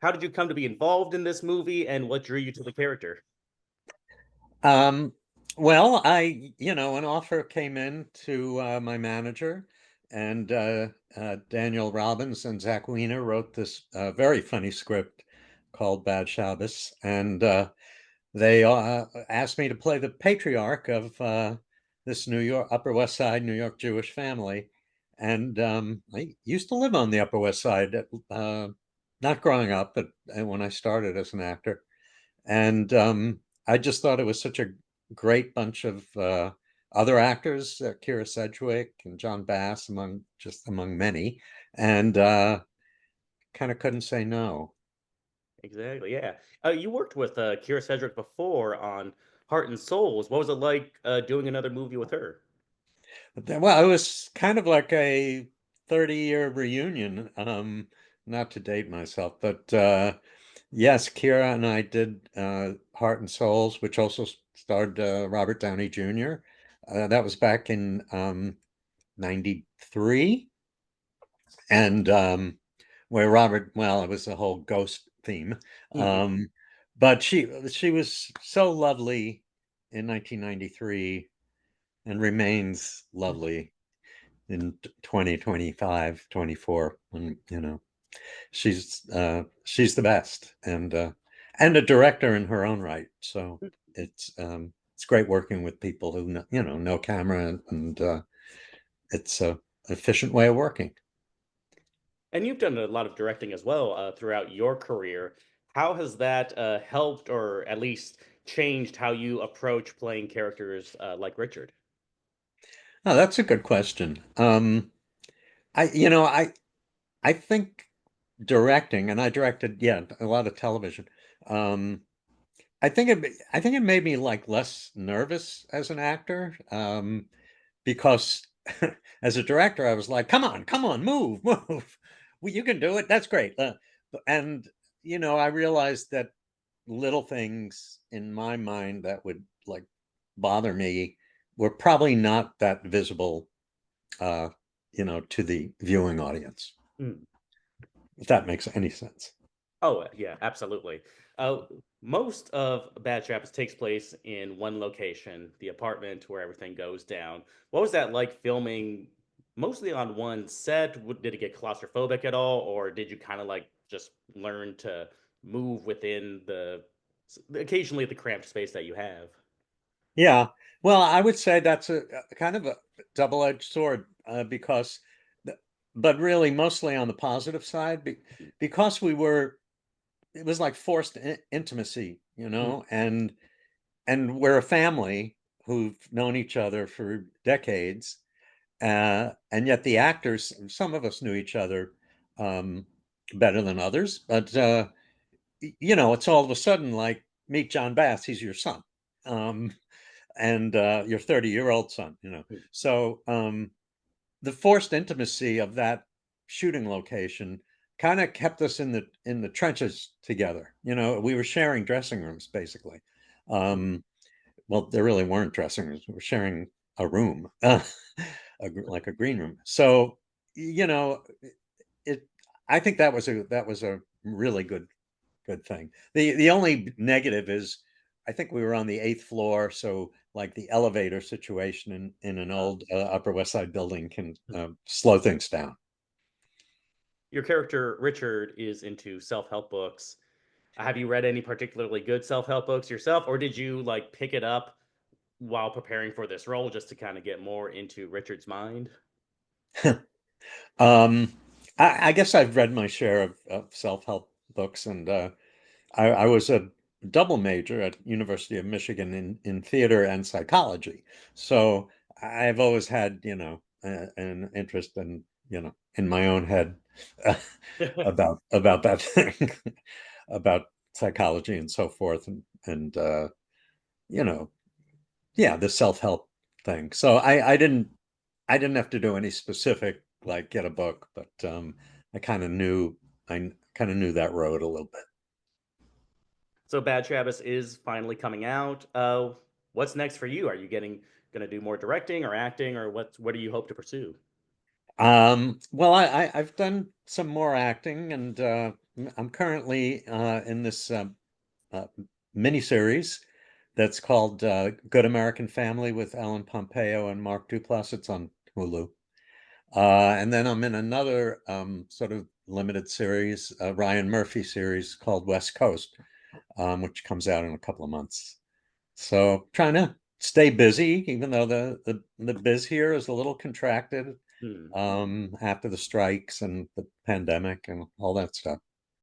how did you come to be involved in this movie, and what drew you to the character? Um, well, an offer came in to my manager, and Daniel Robbins and Zach Weiner wrote this very funny script called Bad Shabbos, and they asked me to play the patriarch of this New York Upper West Side New York Jewish family, and I used to live on the Upper West Side, not growing up, but when I started as an actor. And I just thought it was such a great bunch of other actors, Kira Sedgwick and John Bass, among many, and kind of couldn't say no. Exactly, yeah. You worked with Kira Sedgwick before on Heart and Souls. What was it like doing another movie with her? Well, it was kind of like a 30-year reunion. Not to date myself, but yes, Kira and I did Heart and Souls, which also starred Robert Downey Jr. That was back in 93, and where well, it was a whole ghost theme. Hmm. Um, but she was so lovely in 1993 and remains lovely in 2025, 24. When she's the best, and a director in her own right. So it's great working with people who know camera, and it's a efficient way of working. And you've done a lot of directing as well throughout your career. How has that helped, or at least changed, how you approach playing characters like Richard? Oh, that's a good question. I think directing, and I directed, yeah, a lot of television. Um, I think it made me like less nervous as an actor, because as a director, I was like, come on, move, move. Well, you can do it. That's great. And I realized that little things in my mind that would like bother me were probably not that visible, uh, to the viewing audience, Mm. if that makes any sense. Oh, yeah, absolutely. Uh, Most of Bad Traps takes place in one location, the apartment where everything goes down. What was that like filming mostly on one set? Did it get claustrophobic at all, or did you kind of like just learn to move within occasionally the cramped space that you have? Yeah. Well, I would say that's a kind of a double-edged sword, because, th- but really mostly on the positive side, because it was like forced intimacy, Mm. and we're a family who've known each other for decades, and yet the actors, some of us knew each other um, better than others, but it's all of a sudden like, meet John Bass, he's your son. Um, and your 30-year-old son, Mm. So the forced intimacy of that shooting location kind of kept us in the trenches together. We were sharing dressing rooms basically. Mm. Um, well, there really weren't dressing rooms. We were sharing a room, like a green room. So, you know, it. I think that was a really good thing. The only negative is, I think we were on the eighth floor, so like the elevator situation in an Uh, old Upper West Side building can slow things down. your character Richard is into self-help books. Have you read any particularly good self-help books yourself, or did you like pick it up while preparing for this role just to kind of get more into Richard's mind? um, I guess I've read my share of self-help books, and I was a double major at University of Michigan in theater and psychology, so I've always had an interest in my own head, about that thing, about psychology and so forth, and you know yeah, the self-help thing. So I didn't have to do any specific, like, get a book, but I kind of knew that road a little bit. So Bad Travis is finally coming out. What's next for you? Are you getting gonna do more directing or acting, or what do you hope to pursue? Well, I've done some more acting, and I'm currently in this uh, miniseries that's called Good American Family with Ellen Pompeo and Mark Duplass. It's on Hulu. And then I'm in another sort of limited series, Ryan Murphy series called West Coast, which comes out in a couple of months. So trying to stay busy, even though the biz here is a little contracted Hmm. after the strikes and the pandemic and all that stuff.